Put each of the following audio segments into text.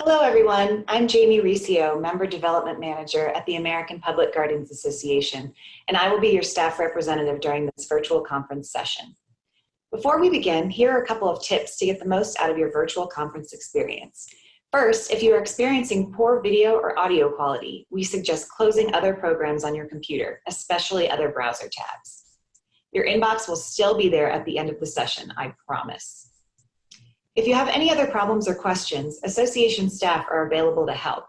Hello, everyone. I'm Jamie Riccio, Member Development Manager at the American Public Gardens Association, and I will be your staff representative during this virtual conference session. Before we begin, here are a couple of tips to get the most out of your virtual conference experience. First, if you are experiencing poor video or audio quality, we suggest closing other programs on your computer, especially other browser tabs. Your inbox will still be there at the end of the session, I promise. If you have any other problems or questions, association staff are available to help.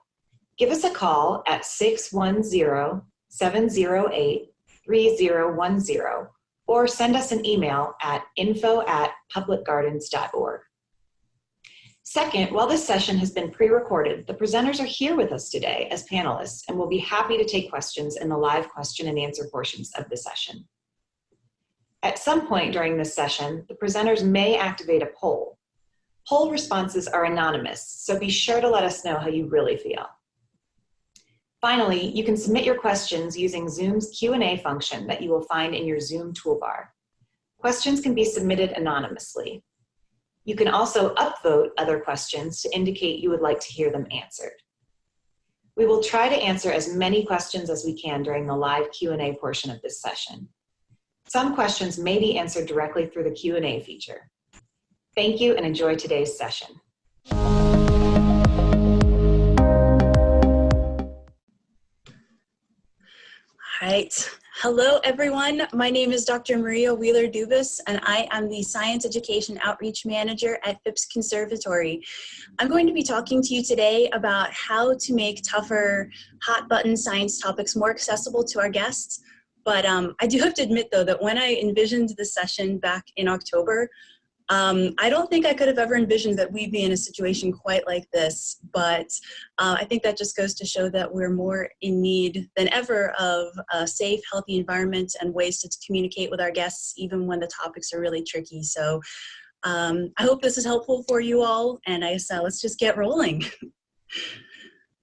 Give us a call at 610-708-3010 or send us an email at info@publicgardens.org. Second, while this session has been pre-recorded, the presenters are here with us today as panelists and will be happy to take questions in the live question and answer portions of the session. At some point during this session, the presenters may activate a poll. Poll responses are anonymous, so be sure to let us know how you really feel. Finally, you can submit your questions using Zoom's Q&A function that you will find in your Zoom toolbar. Questions can be submitted anonymously. You can also upvote other questions to indicate you would like to hear them answered. We will try to answer as many questions as we can during the live Q&A portion of this session. Some questions may be answered directly through the Q&A feature. Thank you and enjoy today's session. All right. Hello, everyone. My name is Dr. Maria Wheeler-Dubas, and I am the Science Education Outreach Manager at Phipps Conservatory. I'm going to be talking to you today about how to make tougher, hot-button science topics more accessible to our guests. But I do have to admit, though, that when I envisioned the session back in October, I don't think I could have ever envisioned that we'd be in a situation quite like this, but I think that just goes to show that we're more in need than ever of a safe, healthy environment and ways to communicate with our guests, even when the topics are really tricky. So I hope this is helpful for you all, and let's just get rolling.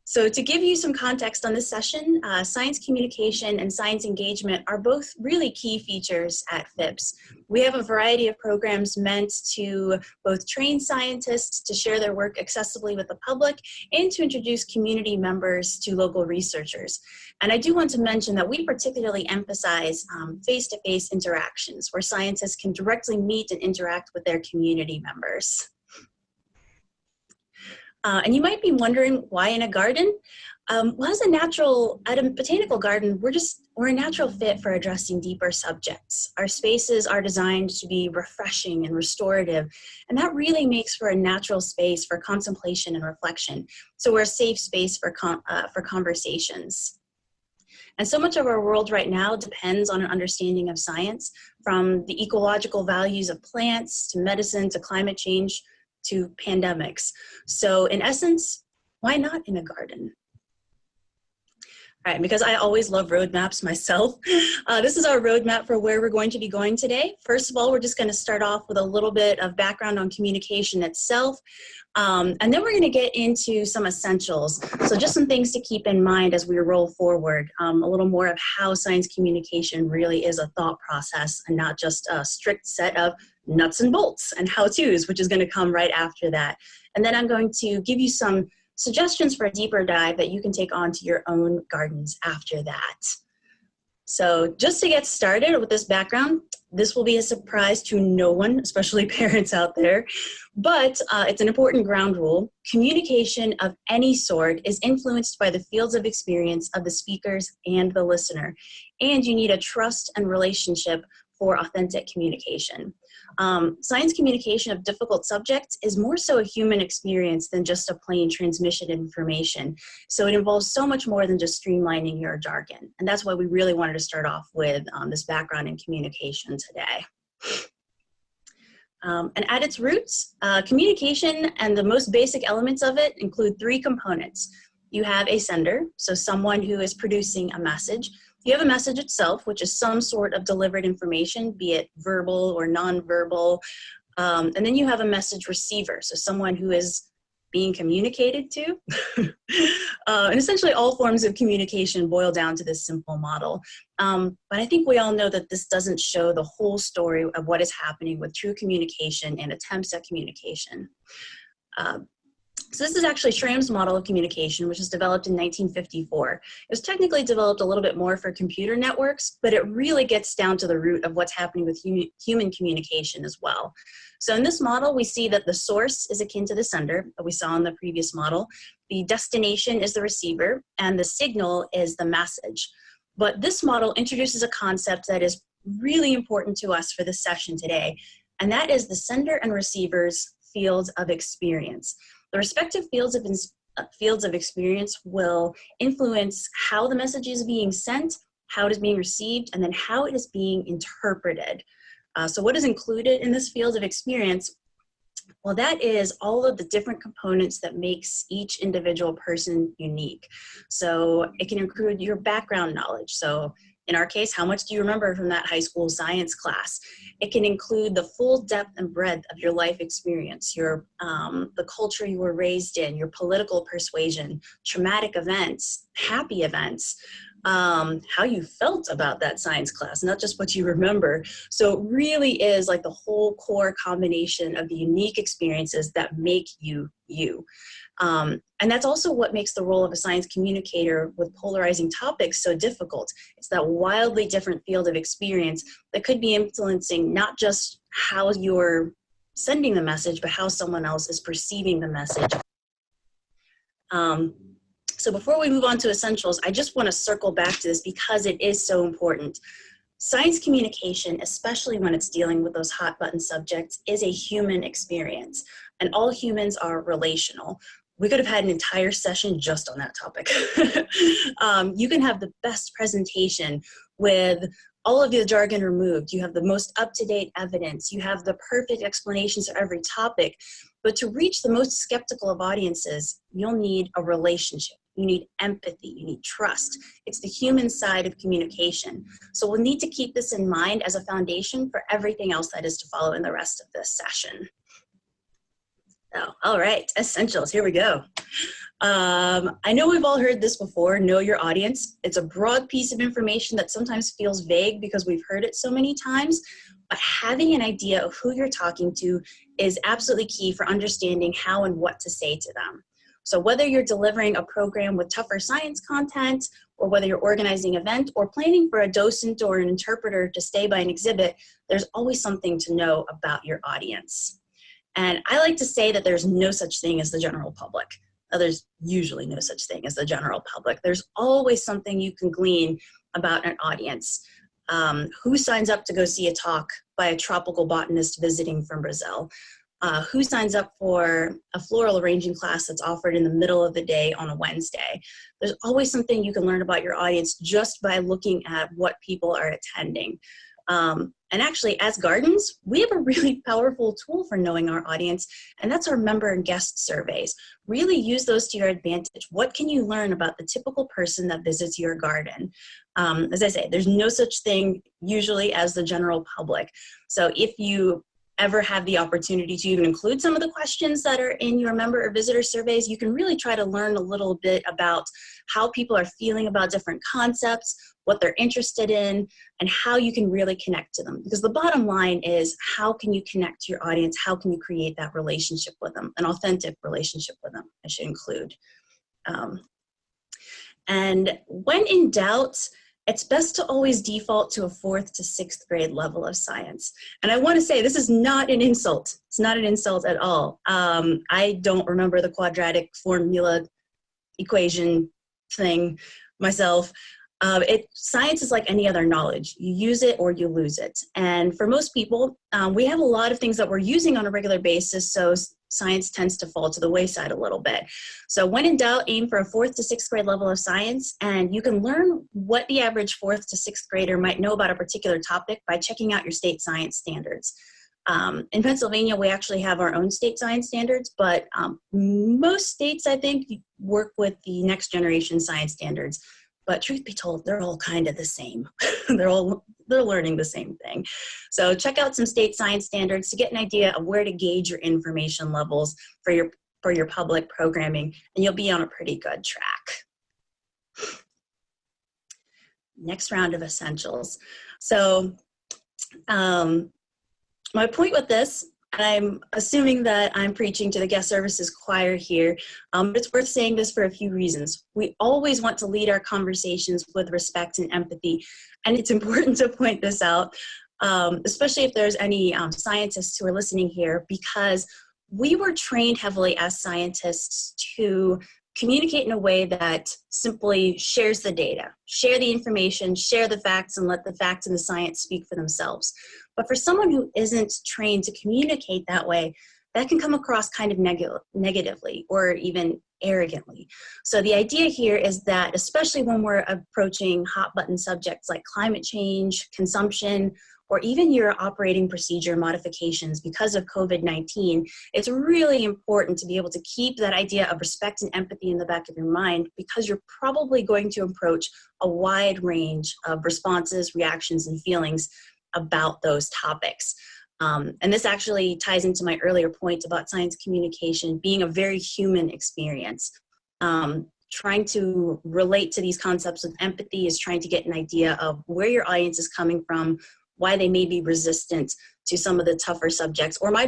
So to give you some context on this session, science communication and science engagement are both really key features at Phipps. We have a variety of programs meant to both train scientists to share their work accessibly with the public and to introduce community members to local researchers. And I do want to mention that we particularly emphasize face-to-face interactions where scientists can directly meet and interact with their community members. And you might be wondering, why in a garden? Well, at a botanical garden, we're a natural fit for addressing deeper subjects. Our spaces are designed to be refreshing and restorative, and that really makes for a natural space for contemplation and reflection. So we're a safe space for conversations. And so much of our world right now depends on an understanding of science, from the ecological values of plants to medicine to climate change to pandemics. So in essence, why not in a garden? All right, because I always love roadmaps myself. This is our roadmap for where we're going to be going today. First of all, we're just going to start off with a little bit of background on communication itself. And then we're going to get into some essentials. So just some things to keep in mind as we roll forward. A little more of how science communication really is a thought process and not just a strict set of nuts and bolts and how-tos, which is going to come right after that. And then I'm going to give you some suggestions for a deeper dive that you can take on to your own gardens after that. So just to get started with this background, this will be a surprise to no one, especially parents out there, but it's an important ground rule. Communication of any sort is influenced by the fields of experience of the speakers and the listener, and you need a trust and relationship for authentic communication. Science communication of difficult subjects is more so a human experience than just a plain transmission of information. So it involves so much more than just streamlining your jargon. And that's why we really wanted to start off with this background in communication today. And at its roots, communication and the most basic elements of it include three components. You have a sender, so someone who is producing a message. You have a message itself, which is some sort of delivered information, be it verbal or nonverbal. And then you have a message receiver, so someone who is being communicated to. And essentially all forms of communication boil down to this simple model. But I think we all know that this doesn't show the whole story of what is happening with true communication and attempts at communication. So this is actually Schramm's model of communication, which was developed in 1954. It was technically developed a little bit more for computer networks, but it really gets down to the root of what's happening with human communication as well. So in this model, we see that the source is akin to the sender that we saw in the previous model. The destination is the receiver, and the signal is the message. But this model introduces a concept that is really important to us for this session today, and that is the sender and receiver's fields of experience. The respective fields of experience will influence how the message is being sent, how it is being received, and then how it is being interpreted. So what is included in this field of experience? Well, that is all of the different components that makes each individual person unique. So it can include your background knowledge. So in our case, how much do you remember from that high school science class? It can include the full depth and breadth of your life experience, the culture you were raised in, your political persuasion, traumatic events, happy events, how you felt about that science class, not just what you remember. So it really is like the whole core combination of the unique experiences that make you, you. And that's also what makes the role of a science communicator with polarizing topics so difficult. It's that wildly different field of experience that could be influencing not just how you're sending the message, but how someone else is perceiving the message. So before we move on to essentials, I just want to circle back to this because it is so important. Science communication, especially when it's dealing with those hot button subjects, is a human experience, and all humans are relational. We could have had an entire session just on that topic. You can have the best presentation with all of the jargon removed. You have the most up-to-date evidence. You have the perfect explanations for every topic. But to reach the most skeptical of audiences, you'll need a relationship. You need empathy. You need trust. It's the human side of communication. So we'll need to keep this in mind as a foundation for everything else that is to follow in the rest of this session. Oh, all right, essentials, here we go. I know we've all heard this before, know your audience. It's a broad piece of information that sometimes feels vague because we've heard it so many times, but having an idea of who you're talking to is absolutely key for understanding how and what to say to them. So whether you're delivering a program with tougher science content, or whether you're organizing an event or planning for a docent or an interpreter to stay by an exhibit, there's always something to know about your audience. And I like to say that there's no such thing as the general public. There's usually no such thing as the general public. There's always something you can glean about an audience. Who signs up to go see a talk by a tropical botanist visiting from Brazil? Who signs up for a floral arranging class that's offered in the middle of the day on a Wednesday? There's always something you can learn about your audience just by looking at what people are attending. And actually, as Gardens, we have a really powerful tool for knowing our audience, and that's our member and guest surveys. Really use those to your advantage. What can you learn about the typical person that visits your garden? As I say, there's no such thing usually as the general public. So if you ever have the opportunity to even include some of the questions that are in your member or visitor surveys, you can really try to learn a little bit about how people are feeling about different concepts, what they're interested in, and how you can really connect to them. Because the bottom line is, how can you connect to your audience? How can you create that relationship with them, an authentic relationship with them, I should include. And when in doubt, it's best to always default to a 4th to 6th grade level of science. And I want to say this is not an insult. It's not an insult at all. I don't remember the quadratic formula equation thing myself. Science is like any other knowledge. You use it or you lose it. And for most people, we have a lot of things that we're using on a regular basis, so science tends to fall to the wayside a little bit. So when in doubt, aim for a 4th to 6th grade level of science, and you can learn what the average 4th to 6th grader might know about a particular topic by checking out your state science standards. In Pennsylvania, we actually have our own state science standards, but most states, I think, work with the next generation science standards. But truth be told, they're all kind of the same. They're learning the same thing. So check out some state science standards to get an idea of where to gauge your information levels for your public programming, and you'll be on a pretty good track. Next round of essentials. So my point with this I'm assuming that I'm preaching to the guest services choir here, but it's worth saying this for a few reasons. We always want to lead our conversations with respect and empathy, and it's important to point this out, especially if there's any scientists who are listening here, because we were trained heavily as scientists to communicate in a way that simply shares the data, share the information, share the facts, and let the facts and the science speak for themselves. But for someone who isn't trained to communicate that way, that can come across kind of negatively or even arrogantly. So the idea here is that, especially when we're approaching hot button subjects like climate change, consumption, or even your operating procedure modifications because of COVID-19, it's really important to be able to keep that idea of respect and empathy in the back of your mind, because you're probably going to approach a wide range of responses, reactions, and feelings about those topics. And this actually ties into my earlier point about science communication being a very human experience. Trying to relate to these concepts with empathy is trying to get an idea of where your audience is coming from, why they may be resistant to some of the tougher subjects, or why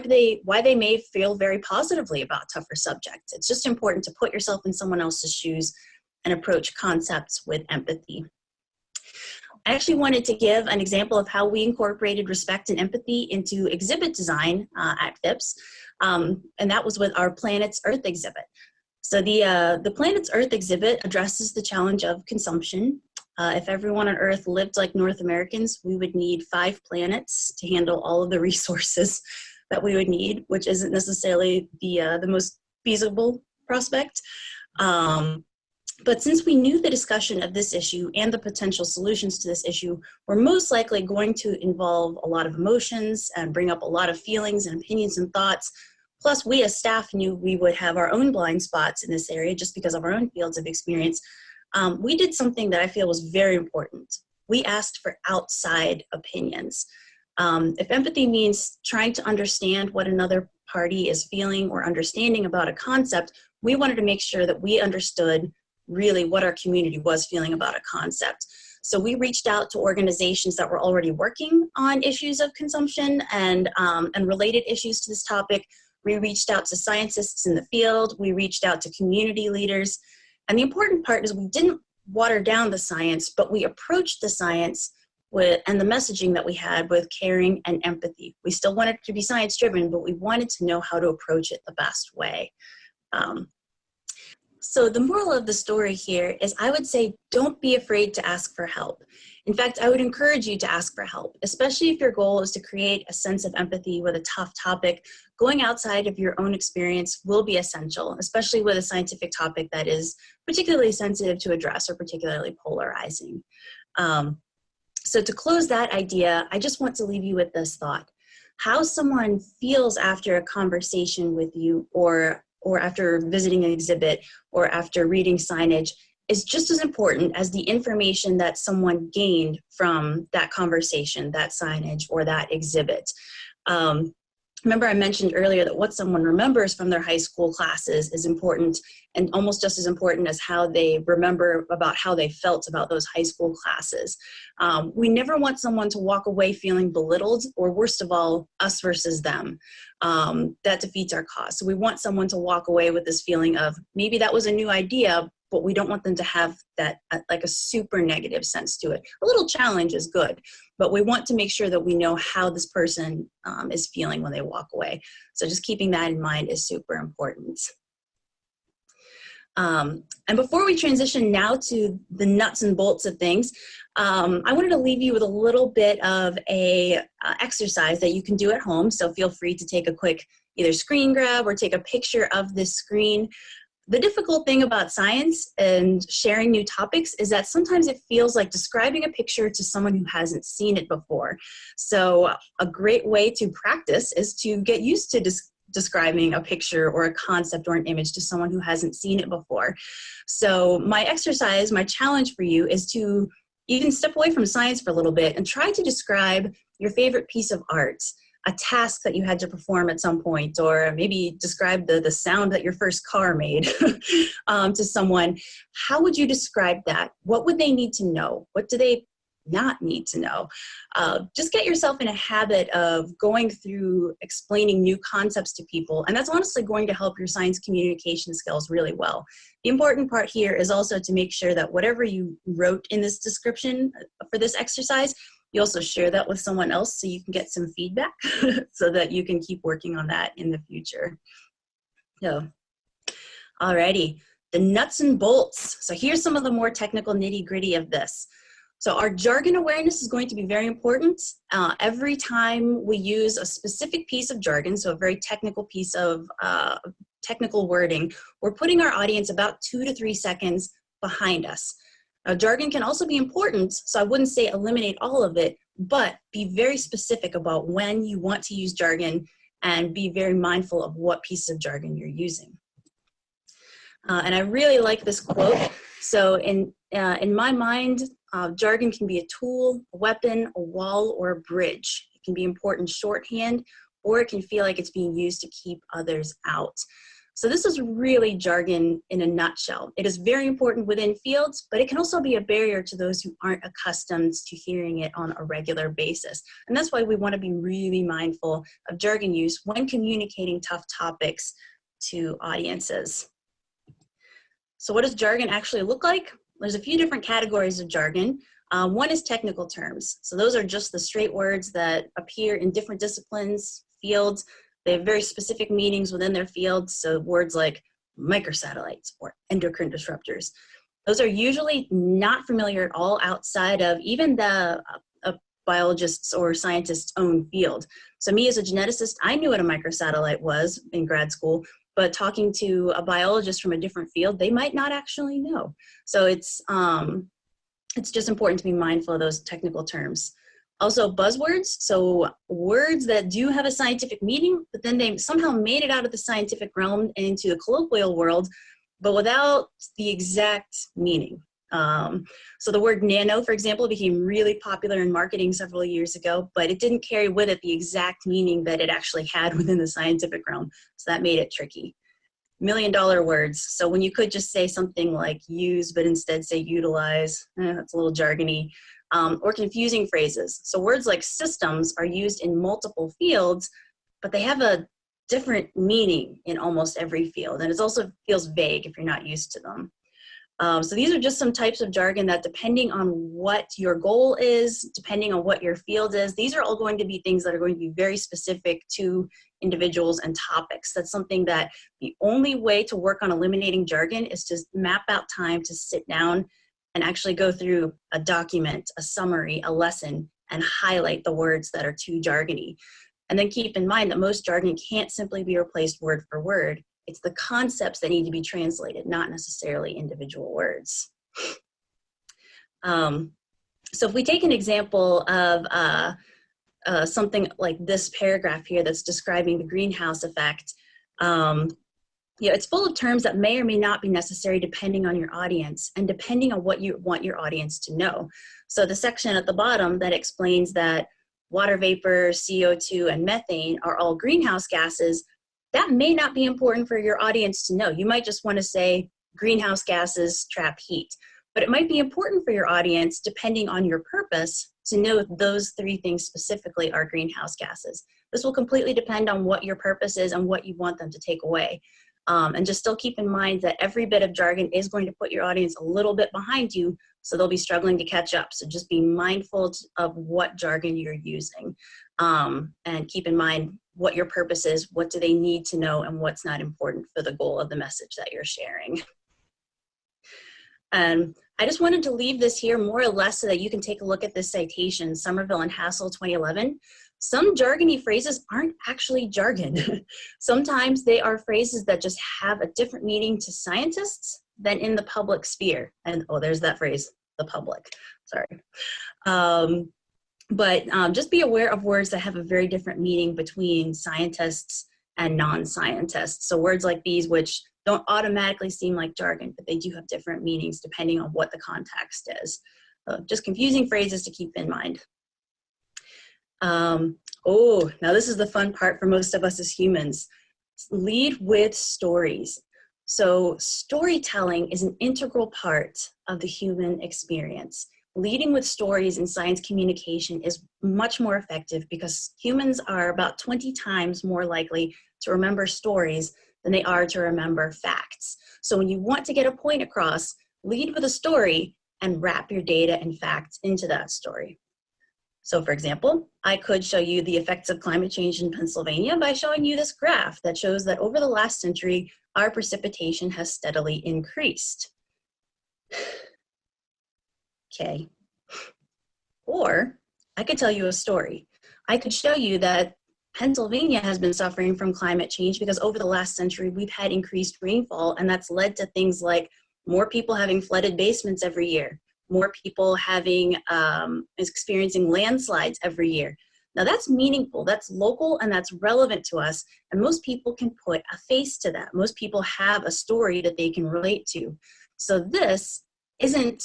they may feel very positively about tougher subjects. It's just important to put yourself in someone else's shoes and approach concepts with empathy. I actually wanted to give an example of how we incorporated respect and empathy into exhibit design at FIPS, and that was with our Planets Earth exhibit. So the Planets Earth exhibit addresses the challenge of consumption. If everyone on Earth lived like North Americans, we would need 5 planets to handle all of the resources that we would need, which isn't necessarily the most feasible prospect. But since we knew the discussion of this issue and the potential solutions to this issue were most likely going to involve a lot of emotions and bring up a lot of feelings and opinions and thoughts, plus we as staff knew we would have our own blind spots in this area just because of our own fields of experience, we did something that I feel was very important. We asked for outside opinions. If empathy means trying to understand what another party is feeling or understanding about a concept, we wanted to make sure that we understood really what our community was feeling about a concept. So we reached out to organizations that were already working on issues of consumption and related issues to this topic. We reached out to scientists in the field. We reached out to community leaders. And the important part is we didn't water down the science, but we approached the science and the messaging that we had with caring and empathy. We still wanted it to be science-driven, but we wanted to know how to approach it the best way. So the moral of the story here is, I would say, don't be afraid to ask for help. In fact, I would encourage you to ask for help, especially if your goal is to create a sense of empathy with a tough topic. Going outside of your own experience will be essential, especially with a scientific topic that is particularly sensitive to address or particularly polarizing. So to close that idea, I just want to leave you with this thought. How someone feels after a conversation with you, or after visiting an exhibit, or after reading signage, is just as important as the information that someone gained from that conversation, that signage, or that exhibit. Remember, I mentioned earlier that what someone remembers from their high school classes is important, and almost just as important as how they remember about how they felt about those high school classes. We never want someone to walk away feeling belittled, or worst of all, us versus them. That defeats our cause. So we want someone to walk away with this feeling of, maybe that was a new idea, but we don't want them to have that like a super negative sense to it. A little challenge is good, but we want to make sure that we know how this person is feeling when they walk away. So just keeping that in mind is super important. And before we transition now to the nuts and bolts of things, I wanted to leave you with a little bit of a exercise that you can do at home. So feel free to take a quick either screen grab or take a picture of this screen. The difficult thing about science and sharing new topics is that sometimes it feels like describing a picture to someone who hasn't seen it before. So a great way to practice is to get used to describing a picture or a concept or an image to someone who hasn't seen it before. So my exercise, my challenge for you is to even step away from science for a little bit and try to describe your favorite piece of art, a task that you had to perform at some point, or maybe describe the sound that your first car made to someone. How would you describe that? What would they need to know? What do they not need to know. Just get yourself in a habit of going through explaining new concepts to people, and that's honestly going to help your science communication skills really well. The important part here is also to make sure that whatever you wrote in this description for this exercise, you also share that with someone else so you can get some feedback so that you can keep working on that in the future. So, alrighty, the nuts and bolts. So here's some of the more technical nitty-gritty of this. So our jargon awareness is going to be very important. Every time we use a specific piece of jargon, so a very technical piece of technical wording, we're putting our audience about 2 to 3 seconds behind us. Now, jargon can also be important, so I wouldn't say eliminate all of it, but be very specific about when you want to use jargon and be very mindful of what piece of jargon you're using. And I really like this quote. So in my mind, jargon can be a tool, a weapon, a wall, or a bridge. It can be important shorthand, or it can feel like it's being used to keep others out. So this is really jargon in a nutshell. It is very important within fields, but it can also be a barrier to those who aren't accustomed to hearing it on a regular basis. And that's why we want to be really mindful of jargon use when communicating tough topics to audiences. So what does jargon actually look like? There's a few different categories of jargon. One is technical terms. So those are just the straight words that appear in different disciplines, fields. They have very specific meanings within their fields. So words like microsatellites or endocrine disruptors. Those are usually not familiar at all outside of even the biologist's or scientist's own field. So me as a geneticist, I knew what a microsatellite was in grad school, but talking to a biologist from a different field, they might not actually know. So it's just important to be mindful of those technical terms. Also buzzwords, so words that do have a scientific meaning, but then they somehow made it out of the scientific realm and into the colloquial world, but without the exact meaning. So the word nano, for example, became really popular in marketing several years ago, but it didn't carry with it the exact meaning that it actually had within the scientific realm. So that made it tricky. $1,000,000 words. So when you could just say something like use, but instead say utilize, that's a little jargony. Or confusing phrases. So words like systems are used in multiple fields, but they have a different meaning in almost every field. And it also feels vague if you're not used to them. So these are just some types of jargon that, depending on what your goal is, depending on what your field is, these are all going to be things that are going to be very specific to individuals and topics. That's something that the only way to work on eliminating jargon is to map out time to sit down and actually go through a document, a summary, a lesson, and highlight the words that are too jargony. And then keep in mind that most jargon can't simply be replaced word for word. It's the concepts that need to be translated, not necessarily individual words. So if we take an example of something like this paragraph here that's describing the greenhouse effect, it's full of terms that may or may not be necessary depending on your audience and depending on what you want your audience to know. So the section at the bottom that explains that water vapor, CO2, and methane are all greenhouse gases, that may not be important for your audience to know. You might just want to say greenhouse gases trap heat, but it might be important for your audience, depending on your purpose, to know those 3 things specifically are greenhouse gases. This will completely depend on what your purpose is and what you want them to take away. And just still keep in mind that every bit of jargon is going to put your audience a little bit behind you, so they'll be struggling to catch up. So just be mindful of what jargon you're using, and keep in mind what your purpose is, what do they need to know, and what's not important for the goal of the message that you're sharing. And I just wanted to leave this here more or less so that you can take a look at this citation, Somerville and Hassel 2011. Some jargony phrases aren't actually jargon. Sometimes they are phrases that just have a different meaning to scientists than in the public sphere. And oh, there's that phrase, the public, sorry. But just be aware of words that have a very different meaning between scientists and non-scientists. So words like these, which don't automatically seem like jargon, but they do have different meanings depending on what the context is. Just confusing phrases to keep in mind. Now this is the fun part for most of us as humans. Lead with stories. So storytelling is an integral part of the human experience. leading with stories in science communication is much more effective because humans are about 20 times more likely to remember stories than they are to remember facts. So when you want to get a point across, lead with a story and wrap your data and facts into that story. So for example, I could show you the effects of climate change in Pennsylvania by showing you this graph that shows that over the last century, our precipitation has steadily increased. Okay. Or I could tell you a story. I could show you that Pennsylvania has been suffering from climate change because over the last century, we've had increased rainfall, and that's led to things like more people having flooded basements every year, more people having experiencing landslides every year. Now that's meaningful, that's local, and that's relevant to us, and most people can put a face to that. Most people have a story that they can relate to. So this isn't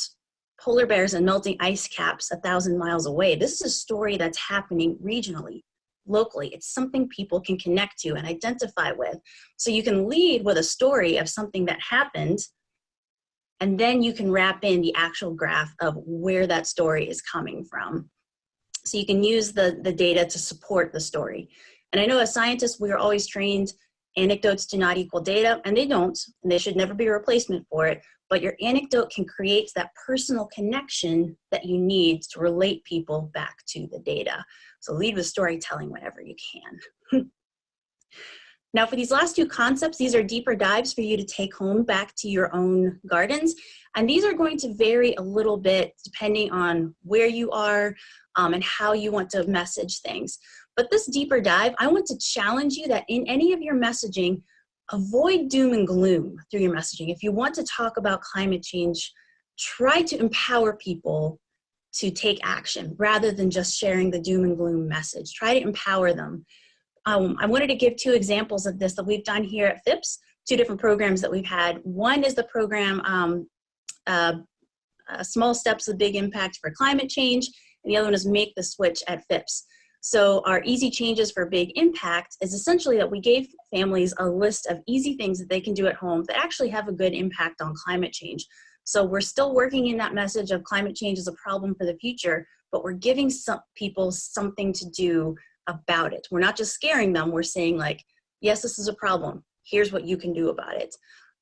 polar bears and melting ice caps 1,000 miles away. This is a story that's happening regionally, locally. It's something people can connect to and identify with. So you can lead with a story of something that happened, and then you can wrap in the actual graph of where that story is coming from. So you can use the data to support the story. And I know as scientists, we are always trained anecdotes do not equal data, and they don't, and they should never be a replacement for it, but your anecdote can create that personal connection that you need to relate people back to the data. So lead with storytelling whenever you can. Now for these last two concepts, these are deeper dives for you to take home back to your own gardens. And these are going to vary a little bit depending on where you are and how you want to message things. But this deeper dive, I want to challenge you that in any of your messaging, avoid doom and gloom through your messaging. If you want to talk about climate change, try to empower people to take action rather than just sharing the doom and gloom message. Try to empower them. I wanted to give two examples of this that we've done here at FIPS, two different programs that we've had. One is the program Small Steps with Big Impact for Climate Change, and the other one is Make the Switch at FIPS. So our easy changes for big impact is essentially that we gave families a list of easy things that they can do at home that actually have a good impact on climate change. So we're still working in that message of climate change is a problem for the future, but we're giving some people something to do about it. We're not just scaring them, we're saying like, yes, this is a problem. Here's what you can do about it.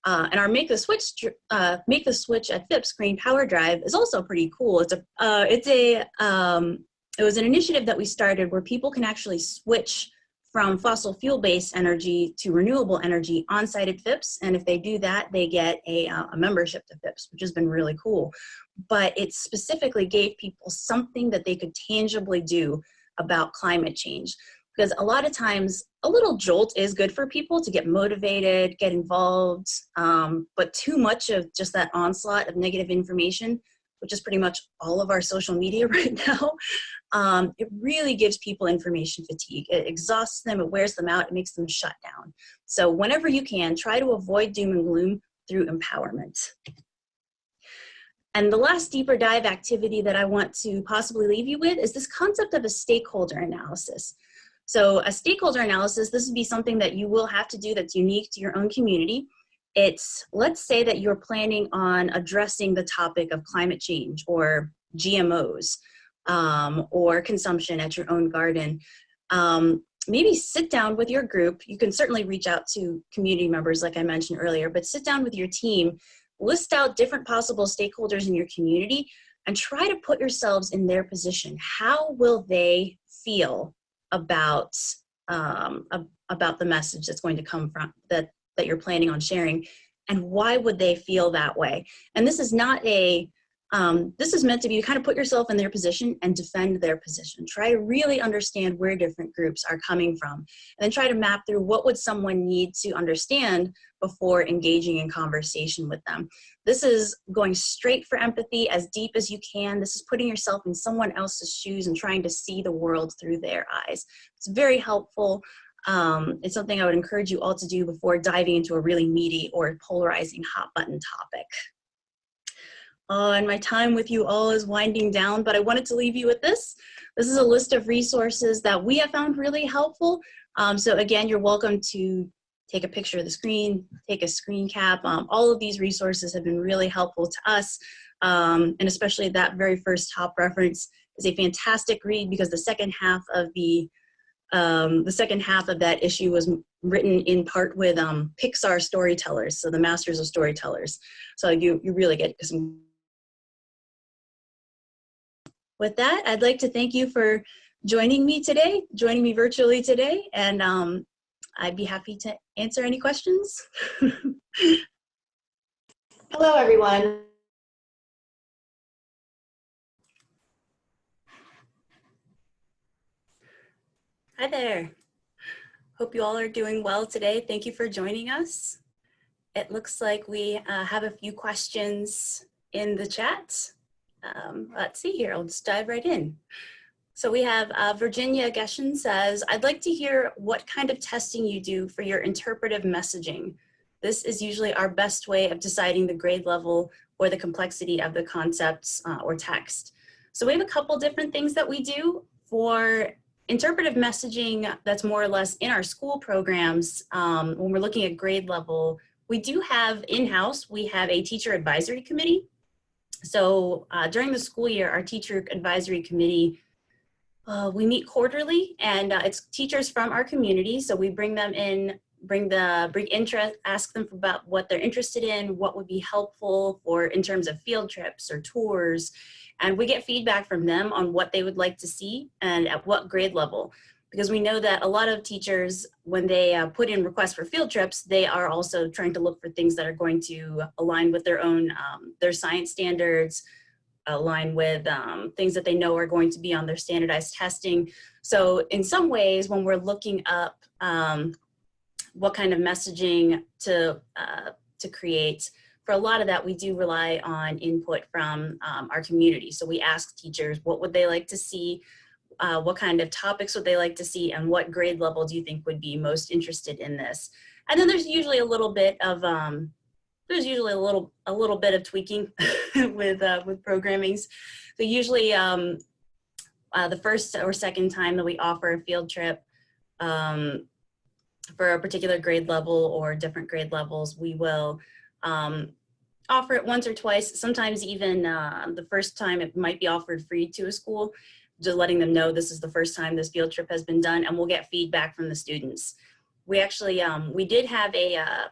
And our Make the Switch at FIPS Green Power Drive is also pretty cool. It was an initiative that we started where people can actually switch from fossil fuel-based energy to renewable energy on-site at FIPS. And if they do that, they get a membership to FIPS, which has been really cool. But it specifically gave people something that they could tangibly do about climate change. Because a lot of times, a little jolt is good for people to get motivated, get involved, but too much of just that onslaught of negative information, which is pretty much all of our social media right now, it really gives people information fatigue. It exhausts them, it wears them out, it makes them shut down. So whenever you can, try to avoid doom and gloom through empowerment. And the last deeper dive activity that I want to possibly leave you with is this concept of a stakeholder analysis. So a stakeholder analysis, this would be something that you will have to do that's unique to your own community. It's, let's say that you're planning on addressing the topic of climate change or GMOs or consumption at your own garden. Maybe sit down with your group. You can certainly reach out to community members like I mentioned earlier, but sit down with your team, list out different possible stakeholders in your community and try to put yourselves in their position. How will they feel about the message that's going to come from that you're planning on sharing, and why would they feel that way? And this is not this is meant to be, you kind of put yourself in their position and defend their position. Try to really understand where different groups are coming from, and then try to map through what would someone need to understand before engaging in conversation with them. This is going straight for empathy as deep as you can. This is putting yourself in someone else's shoes and trying to see the world through their eyes. It's very helpful. It's something I would encourage you all to do before diving into a really meaty or polarizing hot button topic. And my time with you all is winding down, but I wanted to leave you with this. This is a list of resources that we have found really helpful. So again, you're welcome to take a picture of the screen, take a screen cap. All of these resources have been really helpful to us. And especially that very first top reference is a fantastic read, because the second half of that issue was written in part with Pixar storytellers, so the masters of storytellers. So you really get some. With that, I'd like to thank you for joining me virtually today, and I'd be happy to answer any questions. Hello, everyone. Hi there. Hope you all are doing well today. Thank you for joining us. It looks like we have a few questions in the chat. Let's see here, I'll just dive right in. So we have Virginia Geshen says, I'd like to hear what kind of testing you do for your interpretive messaging. This is usually our best way of deciding the grade level or the complexity of the concepts or text. So we have a couple different things that we do for interpretive messaging that's more or less in our school programs. When we're looking at grade level, we do have in-house, we have a teacher advisory committee. So during the school year, our teacher advisory committee, we meet quarterly, and it's teachers from our community. So we bring them in, bring interest, ask them about what they're interested in, what would be helpful for in terms of field trips or tours. And we get feedback from them on what they would like to see and at what grade level. Because we know that a lot of teachers, when they put in requests for field trips, they are also trying to look for things that are going to align with their own, their science standards, align with things that they know are going to be on their standardized testing. So in some ways, when we're looking up what kind of messaging to create, for a lot of that, we do rely on input from our community. So we ask teachers, what would they like to see? What kind of topics would they like to see? And what grade level do you think would be most interested in this? And then there's usually a little bit of, a little bit of tweaking with programmings. So usually the first or second time that we offer a field trip for a particular grade level or different grade levels, we will offer it once or twice. Sometimes even the first time it might be offered free to a school, just letting them know this is the first time this field trip has been done, and we'll get feedback from the students. We actually, we did have a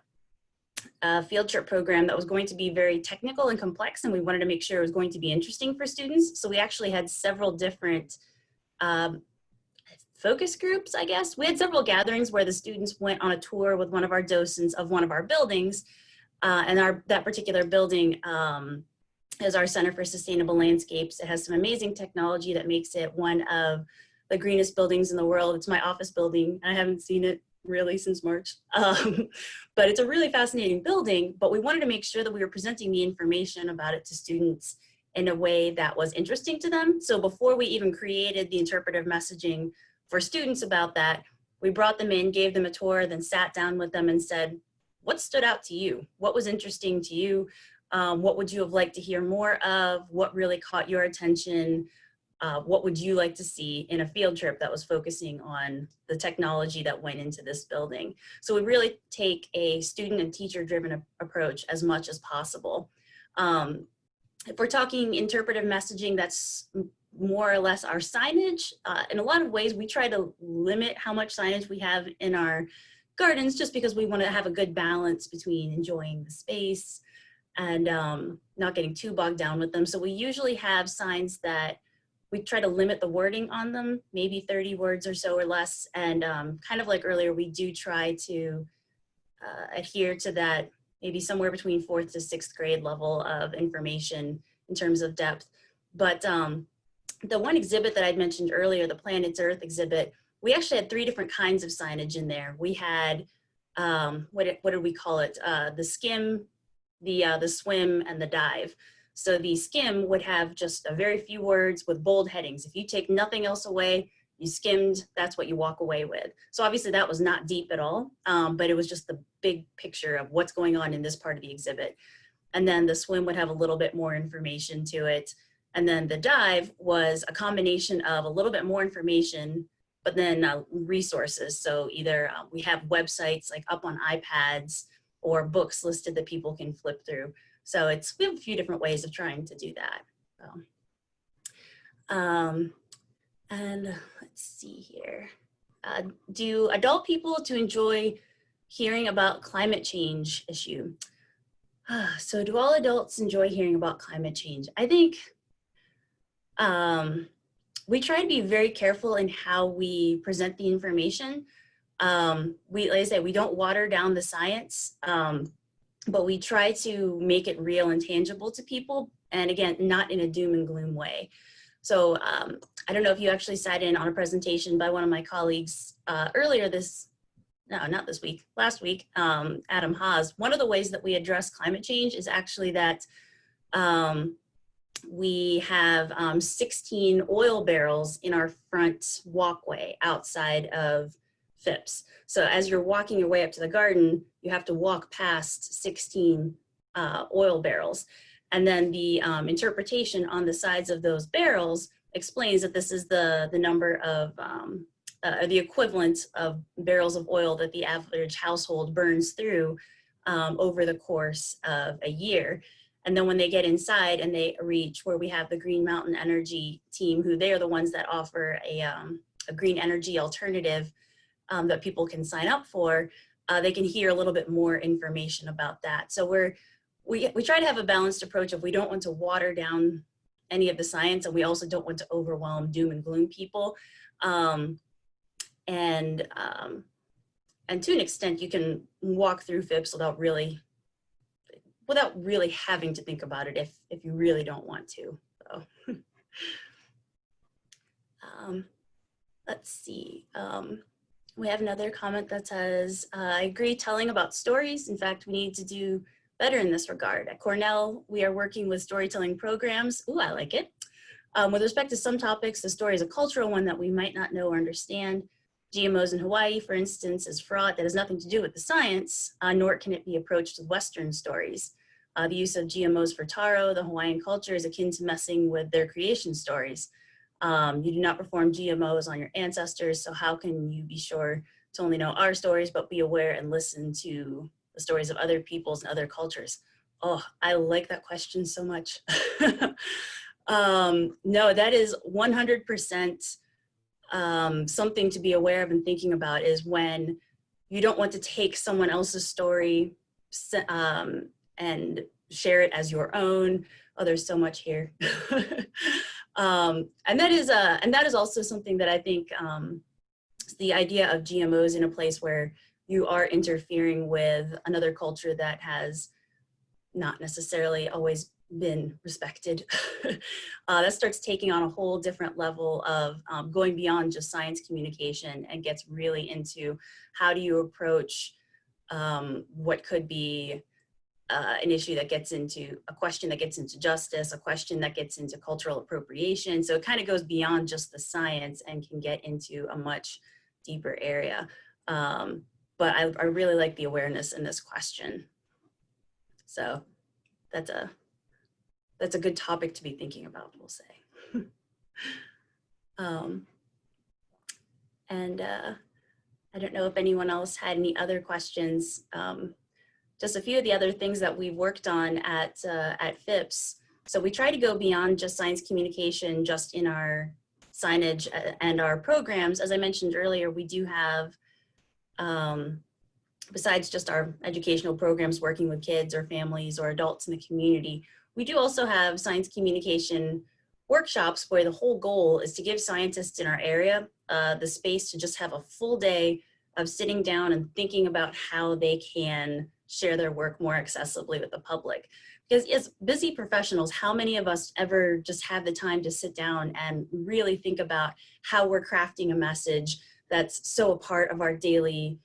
field trip program that was going to be very technical and complex, and we wanted to make sure it was going to be interesting for students. So we actually had several different focus groups, I guess. We had several gatherings where the students went on a tour with one of our docents of one of our buildings, and that particular building is our Center for Sustainable Landscapes. It has some amazing technology that makes it one of the greenest buildings in the world. It's my office building. I haven't seen it really since March, but it's a really fascinating building. But we wanted to make sure that we were presenting the information about it to students in a way that was interesting to them. So before we even created the interpretive messaging for students about that, we brought them in, gave them a tour, then sat down with them and said, what stood out to you? What was interesting to you? What would you have liked to hear more of? What really caught your attention? What would you like to see in a field trip that was focusing on the technology that went into this building? So we really take a student and teacher driven approach as much as possible. If we're talking interpretive messaging, that's more or less our signage. In a lot of ways, we try to limit how much signage we have in our gardens, just because we want to have a good balance between enjoying the space and not getting too bogged down with them. So we usually have signs that we try to limit the wording on them, maybe 30 words or so or less. And kind of like earlier, we do try to adhere to that, maybe somewhere between 4th to 6th grade level of information in terms of depth. But the one exhibit that I'd mentioned earlier, the Planet's Earth exhibit, we actually had 3 different kinds of signage in there. We had, what did we call it? The skim, the swim, and the dive. So the skim would have just a very few words with bold headings. If you take nothing else away, you skimmed, that's what you walk away with. So obviously that was not deep at all, but it was just the big picture of what's going on in this part of the exhibit. And then the swim would have a little bit more information to it. And then the dive was a combination of a little bit more information but then resources. So either we have websites like up on iPads or books listed that people can flip through. So we have a few different ways of trying to do that. And let's see here. Do adult people to enjoy hearing about climate change issue? So do all adults enjoy hearing about climate change? I think we try to be very careful in how we present the information. Like I said, we don't water down the science, but we try to make it real and tangible to people. And again, not in a doom and gloom way. So I don't know if you actually sat in on a presentation by one of my colleagues last week, Adam Haas. One of the ways that we address climate change is actually that we have 16 oil barrels in our front walkway outside of Phipps. So as you're walking your way up to the garden, you have to walk past 16 oil barrels. And then the interpretation on the sides of those barrels explains that this is the number of, the equivalent of barrels of oil that the average household burns through over the course of a year. And then when they get inside and they reach where we have the Green Mountain Energy team, who they are the ones that offer a green energy alternative that people can sign up for, they can hear a little bit more information about that. So we try to have a balanced approach of we don't want to water down any of the science, and we also don't want to overwhelm doom and gloom people. And to an extent, you can walk through Phipps without really having to think about it if you really don't want to. So. Let's see. We have another comment that says, I agree telling about stories. In fact, we need to do better in this regard. At Cornell, we are working with storytelling programs. Ooh, I like it. With respect to some topics, the story is a cultural one that we might not know or understand. GMOs in Hawaii, for instance, is fraught that has nothing to do with the science, nor can it be approached with Western stories. The use of GMOs for taro, the Hawaiian culture, is akin to messing with their creation stories. You do not perform GMOs on your ancestors, so how can you be sure to only know our stories, but be aware and listen to the stories of other peoples and other cultures? Oh, I like that question so much. No, that is 100% something to be aware of and thinking about, is when you don't want to take someone else's story and share it as your own. Oh, there's so much here. And that is also something that I think the idea of GMOs in a place where you are interfering with another culture that has not necessarily always been respected. That starts taking on a whole different level of going beyond just science communication and gets really into how do you approach what could be an issue that gets into a question that gets into justice, a question that gets into cultural appropriation. So it kind of goes beyond just the science and can get into a much deeper area. But I really like the awareness in this question. So that's a good topic to be thinking about, we'll say. I don't know if anyone else had any other questions. Just a few of the other things that we've worked on at Phipps. So we try to go beyond just science communication, just in our signage and our programs. As I mentioned earlier, we do have, besides just our educational programs working with kids or families or adults in the community, we do also have science communication workshops where the whole goal is to give scientists in our area the space to just have a full day of sitting down and thinking about how they can share their work more accessibly with the public. Because as busy professionals, how many of us ever just have the time to sit down and really think about how we're crafting a message that's so a part of our daily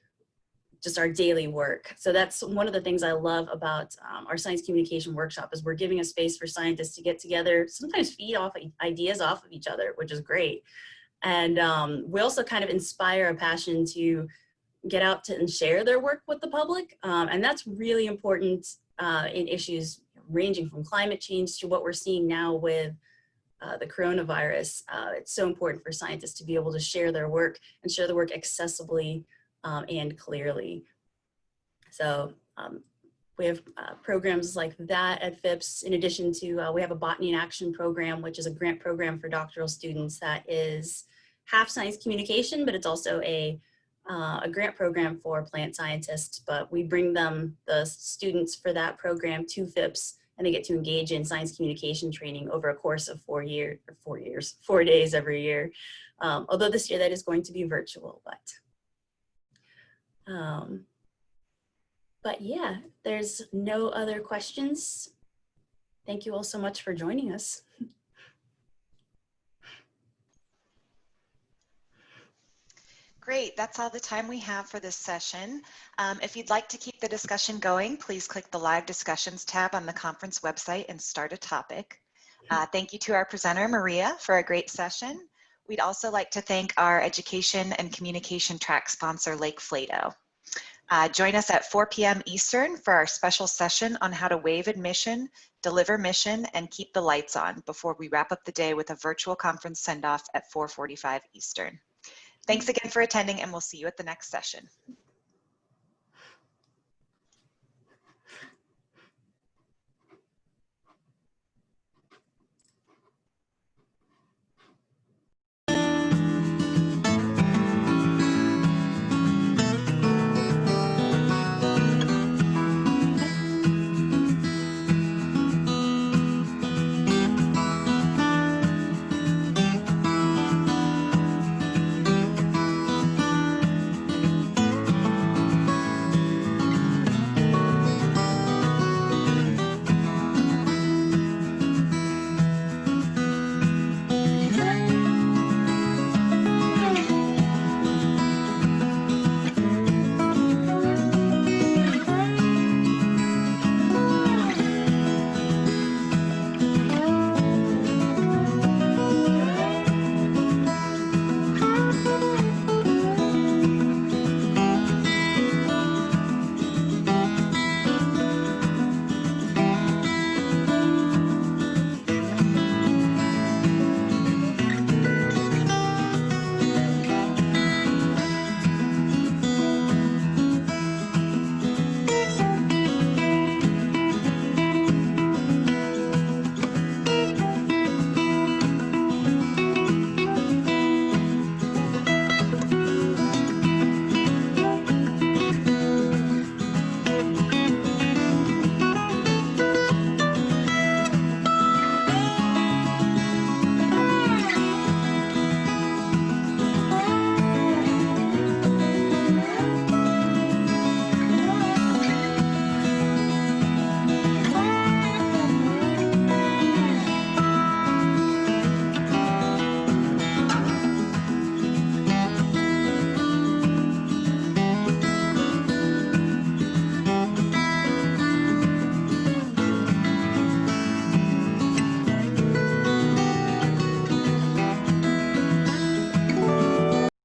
work? So that's one of the things I love about our science communication workshop, is we're giving a space for scientists to get together, sometimes feed off ideas off of each other, which is great. And we also kind of inspire a passion to get out and share their work with the public. And that's really important in issues ranging from climate change to what we're seeing now with the coronavirus, it's so important for scientists to be able to share their work and share the work accessibly and clearly. So we have programs like that at FIPS. In addition to, we have a Botany in Action program, which is a grant program for doctoral students that is half science communication, but it's also a grant program for plant scientists. But we bring them, the students for that program, to FIPS, and they get to engage in science communication training over a course of 4 days every year. Although this year that is going to be virtual, but yeah, there's no other questions. Thank you all so much for joining us. Great, that's all the time we have for this session. If you'd like to keep the discussion going, please click the Live Discussions tab on the conference website and start a topic. Thank you to our presenter, Maria, for a great session. We'd also like to thank our education and communication track sponsor, Lake Flato. Join us at 4 p.m. Eastern for our special session on how to waive admission, deliver mission, and keep the lights on before we wrap up the day with a virtual conference send-off at 4:45 Eastern. Thanks again for attending, and we'll see you at the next session.